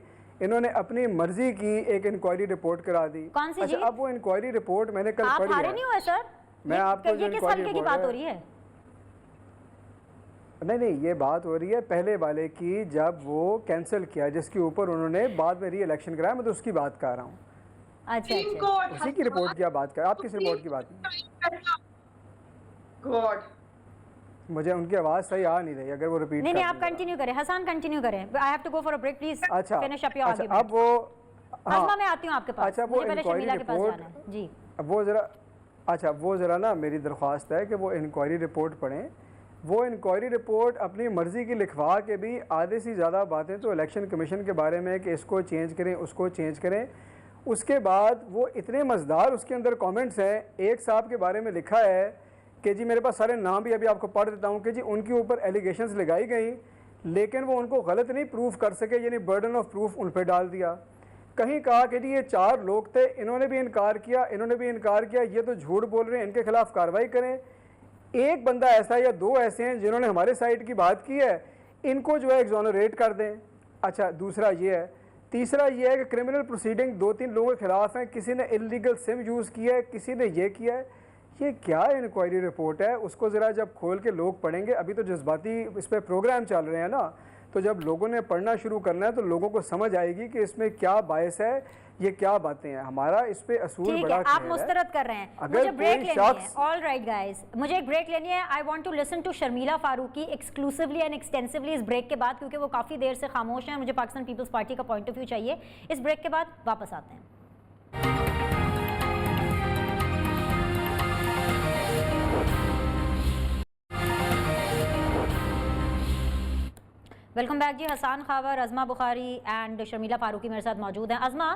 इन्होंने अपनी मर्जी की एक इंक्वायरी रिपोर्ट करा दी। कौन सी अच्छा, जीत? अब वो इंक्वायरी रिपोर्ट मैंने कल आप पढ़ी हारे है। नहीं हुए सर? मैं आपको जो ये किस इंक्वायरी हल्के की रिपोर्ट बात है- हो रही है? नहीं, ये बात हो रही है पहले वाले की, जब वो कैंसिल किया, जिसके ऊपर उन्होंने बाद में री इलेक्शन कराया। मैं तो उसकी बात कर रहा हूँ, अच्छा सुप्रीम अच्छा। कोर्ट उसी की रिपोर्ट की आप बात कर। आप किस रिपोर्ट की बात? गॉड, मुझे उनकी आवाज़ सही आ नहीं रही, अगर वो रिपीट नहीं कर नहीं, आप दें जरा। कंटिन्यू करें, हसन कंटिन्यू करें। I have to go for a break, please अच्छा फिनिश अप योर अच्छा, आर्गुमेंट। अब वो अज़मा मैं आती हूँ आपके पास। अच्छा, वो मुझे पहले इंक्वायरी शर्मिला के पास रिपोर्ट, जाना है जी। वो ज़रा अच्छा, वो ज़रा ना मेरी दरख्वास्त है कि वो इंक्वायरी रिपोर्ट पढ़ें। वो इंक्वायरी रिपोर्ट अपनी मर्ज़ी की लिखवा के भी आधे से ज़्यादा बातें तो इलेक्शन कमीशन के बारे में कि इसको चेंज करें, उसको चेंज करें। उसके बाद वो इतने मज़ेदार उसके अंदर कमेंट्स हैं। एक साहब के बारे में लिखा है कि जी, मेरे पास सारे नाम भी अभी आपको पढ़ देता हूँ कि जी उनके ऊपर एलिगेशंस लगाई गई, लेकिन वो उनको गलत नहीं प्रूफ कर सके, यानी बर्डन ऑफ प्रूफ उन पर डाल दिया। कहीं कहा कि जी ये 4 लोग थे, इन्होंने भी इनकार किया, इन्होंने भी इनकार किया, ये तो झूठ बोल रहे हैं, इनके खिलाफ कार्रवाई करें। एक बंदा ऐसा या 2 ऐसे हैं जिन्होंने हमारे साइड की बात की है, इनको जो है एग्जोनरेट कर दें। अच्छा, दूसरा ये है। तीसरा ये है कि क्रिमिनल प्रोसीडिंग 2-3 लोगों के खिलाफ हैं, किसी ने इलीगल सिम यूज़ किया है, किसी ने ये किया है। ये क्या इंक्वायरी रिपोर्ट है? उसको ज़रा जब खोल के लोग पढ़ेंगे, अभी तो जज्बाती इस पर प्रोग्राम चल रहे हैं ना, तो जब लोगों ने पढ़ना शुरू करना है तो लोगों को समझ आएगी कि इसमें क्या बायस है, ये क्या बातें हैं। हमारा इस पे असूल ठीक बड़ा है, आप क्लियर है। मुस्तरद कर रहे हैं। अगर मुझे ब्रेक कोई लेनी है। शख्स- ऑल राइट गाइस, मुझे एक ब्रेक लेनी है। I want to listen to Sharmila Farooqui exclusively and extensively इस ब्रेक के बाद, क्योंकि वो काफ़ी देर से खामोश हैं। मुझे पाकिस्तान पीपल्स पार्टी का पॉइंट ऑफ व्यू चाहिए। इस ब्रेक के बाद वापस आते हैं। वेलकम बैक जी। हसन खावर, अज़मा बुखारी एंड शर्मिला फारूकी मेरे साथ मौजूद हैं। अज़मा,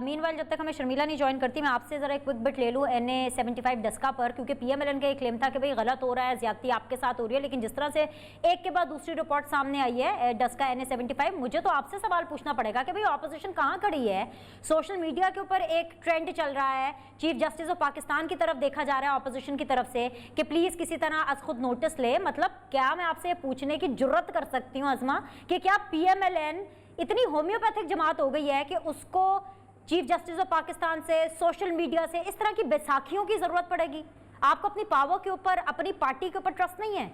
मीनवाइल जब तक हमें शर्मिला नहीं ज्वाइन करती, मैं आपसे ज़रा एक क्विक बिट ले लूँ NA 75 डस्का पर, क्योंकि PMLN का एक क्लेम था कि भाई गलत हो रहा है, ज़्यादती आपके साथ हो रही है। लेकिन जिस तरह से एक के बाद दूसरी रिपोर्ट सामने आई है डस्का NA 75, मुझे तो आपसे सवाल पूछना पड़ेगा कि भाई ऑपोजिशन कहाँ खड़ी है? सोशल मीडिया के ऊपर एक ट्रेंड चल रहा है, चीफ जस्टिस ऑफ पाकिस्तान की तरफ देखा जा रहा है ऑपोजिशन की तरफ से कि प्लीज़ किसी तरह अज खुद नोटिस ले। मतलब क्या मैं आपसे पूछने की जुर्रत कर सकती हूँ अज़मा कि क्या PMLN इतनी होम्योपैथिक जमात हो गई है कि उसको चीफ जस्टिस ऑफ पाकिस्तान से, सोशल मीडिया से इस तरह की बैसाखियों की जरूरत पड़ेगी? आपको अपनी पावर के ऊपर, अपनी पार्टी के ऊपर ट्रस्ट नहीं है?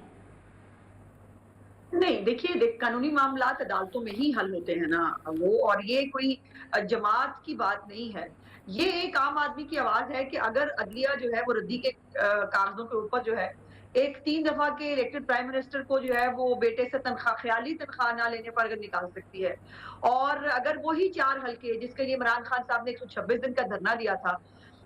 नहीं, देखिए कानूनी मामलात अदालतों में ही हल होते हैं ना वो, और ये कोई जमात की बात नहीं है। ये एक आम आदमी की आवाज है कि अगर अदलिया जो है वो रद्दी के कागजों के ऊपर जो है एक 3 दफा के इलेक्टेड प्राइम मिनिस्टर को जो है वो बेटे से तनख्वाह, ख्याली तनख्वाह ना लेने पर अगर निकाल सकती है, और अगर वही 4 हल्के जिसके लिए इमरान खान साहब ने 126 दिन का धरना दिया था,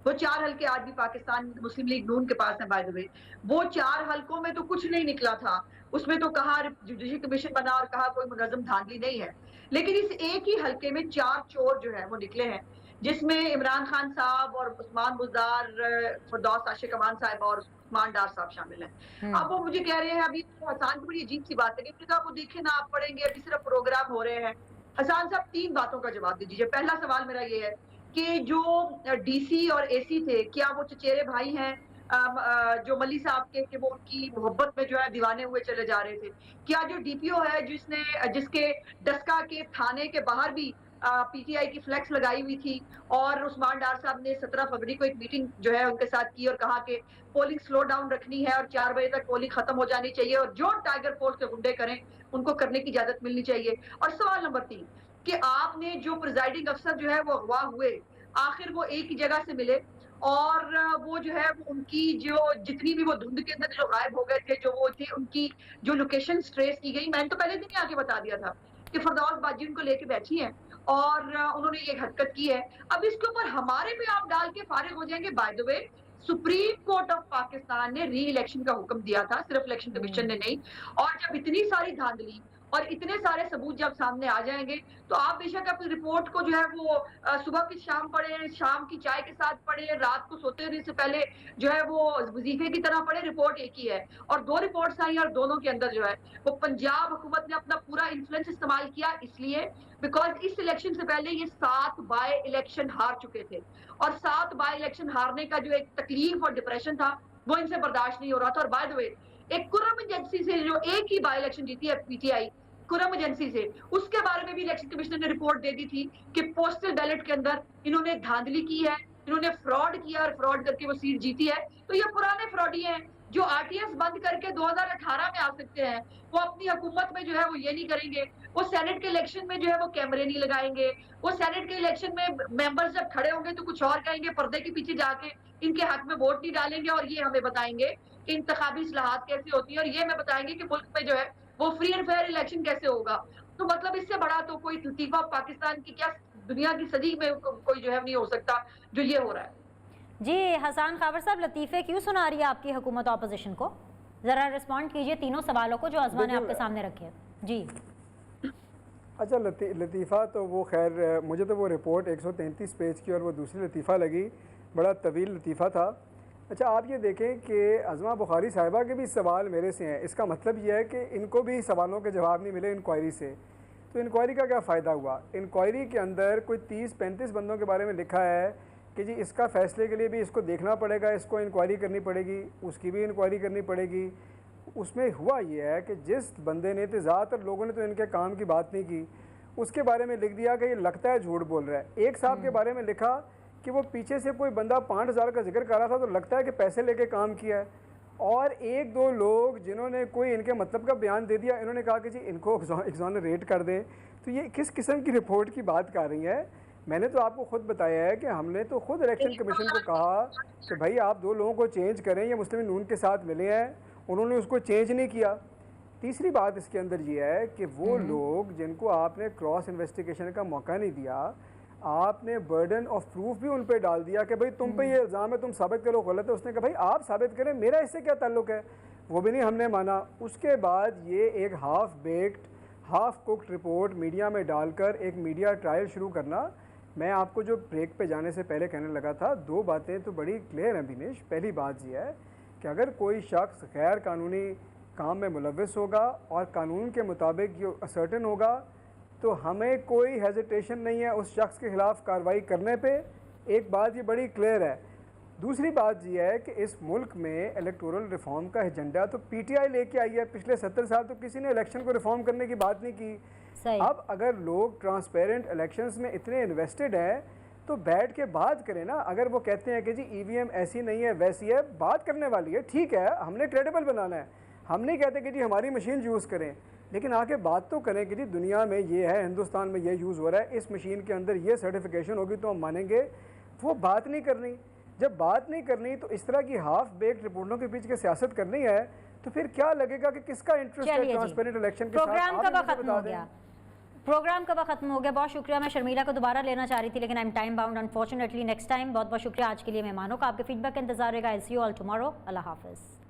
वो 4 हल्के आज भी पाकिस्तान मुस्लिम लीग नून के पास है बाय द वे, वो 4 हल्कों में तो कुछ नहीं निकला था। उसमें तो कहा जुडिशल कमीशन बना और कहा कोई मुनज़्ज़म धांधली नहीं है, लेकिन इस एक ही हल्के में 4 चोर जो है वो निकले हैं, जिसमें इमरान खान साहब और उस्मान बुज़दार, फरदौस आशिक अमान साहब और उस्मान डार साहब शामिल हैं। अब वो मुझे कह रहे हैं, अभी हसन की बड़ी अजीब सी बात है कि वो देखे ना, आप पढ़ेंगे, अभी सिर्फ प्रोग्राम हो रहे हैं। हसन साहब 3 बातों का जवाब दे दीजिए। पहला सवाल मेरा ये है कि जो DC और AC थे, क्या वो चचेरे भाई हैं जो मल्ली साहब के, कि वो उनकी मोहब्बत में जो है दीवाने हुए चले जा रहे थे? क्या जो DPO है जिसके डस्का के थाने के बाहर भी PTI की फ्लैक्स लगाई हुई थी, और उस्मान डार साहब ने 17 फरवरी को एक मीटिंग जो है उनके साथ की और कहा कि पोलिंग स्लो डाउन रखनी है और 4 बजे तक पोलिंग खत्म हो जानी चाहिए, और जो टाइगर फोर्स के गुंडे करें उनको करने की इजाजत मिलनी चाहिए? और सवाल नंबर 3 कि आपने जो प्रिजाइडिंग अफसर जो है वो अगवा हुए, आखिर वो एक ही जगह से मिले, और वो जो है उनकी जो जितनी भी वो धुंध के अंदर जो गायब हो गए थे, जो वो थे, उनकी जो लोकेशन ट्रेस की गई। मैंने तो पहले दिन ही आके बता दिया था कि फरदौस बाजी उनको लेके बैठी है और उन्होंने ये हरकत की है। अब इसके ऊपर हमारे पे आप डाल के फारिग हो जाएंगे। By the way, supreme court of Pakistan ने री इलेक्शन का हुक्म दिया था, सिर्फ इलेक्शन कमीशन ने नहीं। और जब इतनी सारी धांधली और इतने सारे सबूत जब सामने आ जाएंगे तो आप बेशक अपनी रिपोर्ट को जो है वो सुबह की शाम पढ़े, शाम की चाय के साथ पढ़े, रात को सोते से पहले जो है वो वजीफे की तरह पढ़े, रिपोर्ट एक ही है। और 2 रिपोर्ट्स आई और दोनों के अंदर जो है वो पंजाब हुकूमत ने अपना पूरा इन्फ्लुएंस इस्तेमाल किया, इसलिए बिकॉज इस इलेक्शन से पहले ये 7 बाय इलेक्शन हार चुके थे और 7 बाय इलेक्शन हारने का जो एक तकलीफ और डिप्रेशन था वो इनसे बर्दाश्त नहीं हो रहा था। और बाय द वे एक कुर्रम एजेंसी से जो एक ही बाय इलेक्शन जीती है पीटीआई कुर्रम एजेंसी से, उसके बारे में भी इलेक्शन कमिश्नर ने रिपोर्ट दे दी थी कि पोस्टल बैलेट के अंदर इन्होंने धांधली की है, इन्होंने फ्रॉड किया और फ्रॉड करके वो सीट जीती है। तो ये पुराने फ्रॉडी हैं जो आरटीएस बंद करके 2018 में आ सकते हैं, वो अपनी हुकूमत में जो है वो ये नहीं करेंगे। वो सेनेट के इलेक्शन में जो है वो कैमरे नहीं लगाएंगे, वो सेनेट के इलेक्शन में मेंबर्स जब खड़े होंगे तो कुछ और कहेंगे, पर्दे के पीछे जाके इनके हक में वोट नहीं डालेंगे और ये हमें बताएंगे कि इंतखाबी इस्लाहात कैसे होती है और ये हमें बताएंगे कि मुल्क में जो है वो फ्री एंड फेयर इलेक्शन कैसे होगा। तो मतलब इससे बड़ा तो कोई लतीफा पाकिस्तान की क्या दुनिया की सदी में कोई जो है नहीं हो सकता जो ये हो रहा है। जी हसन खाबर साहब, लतीफ़े क्यों सुना रही है आपकी हुकूमत ऑपोजिशन को? ज़रा रिस्पॉन्ड कीजिए तीनों सवालों को जो अज़मा ने आपके सामने रखे हैं। जी अच्छा, लतीफ़ा तो वो खैर मुझे तो वो रिपोर्ट 133 पेज की और वो दूसरी लतीफ़ा लगी, बड़ा तवील लतीफ़ा था। अच्छा, आप ये देखें कि अज़मा बुखारी साहिबा के भी सवाल मेरे से हैं, इसका मतलब ये है कि इनको भी सवालों के जवाब नहीं मिले इंक्वायरी से। तो इंक्वायरी का क्या फ़ायदा हुआ? इंक्वायरी के अंदर कोई 30-35 बंदों के बारे में लिखा है कि जी इसका फ़ैसले के लिए भी इसको देखना पड़ेगा, इसको इंक्वायरी करनी पड़ेगी, उसकी भी इंक्वायरी करनी पड़ेगी। उसमें हुआ ये है कि जिस बंदे ने, तो ज़्यादातर लोगों ने तो इनके काम की बात नहीं की, उसके बारे में लिख दिया कि ये लगता है झूठ बोल रहा है। एक साहब के बारे में लिखा कि वो पीछे से कोई बंदा 5,000 का जिक्र कर रहा था तो लगता है कि पैसे लेके काम किया है। और 1-2 लोग जिन्होंने कोई इनके मतलब का बयान दे दिया, इन्होंने कहा कि जी इनको एग्जॉनरेट कर दें। तो ये किस किस्म की रिपोर्ट की बात कर रही है? मैंने तो आपको खुद बताया है कि हमने तो खुद इलेक्शन कमीशन को कहा कि भाई आप 2 लोगों को चेंज करें, ये मुस्लिम नून के साथ मिले हैं, उन्होंने उसको चेंज नहीं किया। तीसरी बात इसके अंदर ये है कि वो लोग जिनको आपने क्रॉस इन्वेस्टिगेशन का मौका नहीं दिया, आपने बर्डन ऑफ प्रूफ भी उन पे डाल दिया कि भाई तुम पे ये इल्ज़ाम है, तुम साबित करो गलत है। उसने कहा भाई आप साबित करें, मेरा इससे क्या ताल्लुक है? वो भी नहीं हमने माना। उसके बाद ये एक half baked half cooked report media में डालकर एक मीडिया ट्रायल शुरू करना। मैं आपको जो ब्रेक पे जाने से पहले कहने लगा था, 2 बातें तो बड़ी क्लियर हैं बिनेश। पहली बात यह है कि अगर कोई शख्स गैर कानूनी काम में मुलव्वस होगा और कानून के मुताबिक ये असर्टन होगा तो हमें कोई हेजिटेशन नहीं है उस शख्स के ख़िलाफ़ कार्रवाई करने पे। एक बात ये बड़ी क्लियर है। दूसरी बात ये है कि इस मुल्क में इलेक्टोरल रिफॉर्म का एजेंडा तो पीटीआई लेके आई है। पिछले 70 साल तो किसी ने इलेक्शन को रिफॉर्म करने की बात नहीं की। अब अगर लोग ट्रांसपेरेंट इलेक्शंस में इतने इन्वेस्टेड हैं तो बैठ के बात करें ना। अगर वो कहते हैं कि जी ईवीएम ऐसी नहीं है वैसी है, बात करने वाली है, ठीक है, हमने क्रेडिबल बनाना है। हम नहीं कहते कि जी हमारी मशीन यूज़ करें, लेकिन आके बात तो करें कि जी दुनिया में ये है, हिंदुस्तान में ये यूज़ हो रहा है, इस मशीन के अंदर ये सर्टिफिकेशन होगी तो हम मानेंगे। वो बात नहीं करनी। जब बात नहीं करनी तो इस तरह की हाफ बेक्ड रिपोर्टों के पीछे सियासत करनी है तो फिर क्या लगेगा कि किसका इंटरेस्ट है ट्रांसपेरेंट इलेक्शन के साथ? प्रोग्राम कब खत्म हो गया? बहुत शुक्रिया। मैं शर्मिला को दोबारा लेना चाह रही थी लेकिन I am time bound unfortunately. Next time. बहुत बहुत शुक्रिया आज के लिए मेहमानों का। आपके फीडबैक का इंतजार रहेगा। आई सी यू ऑल टुमारो। अल्लाह हाफिज़।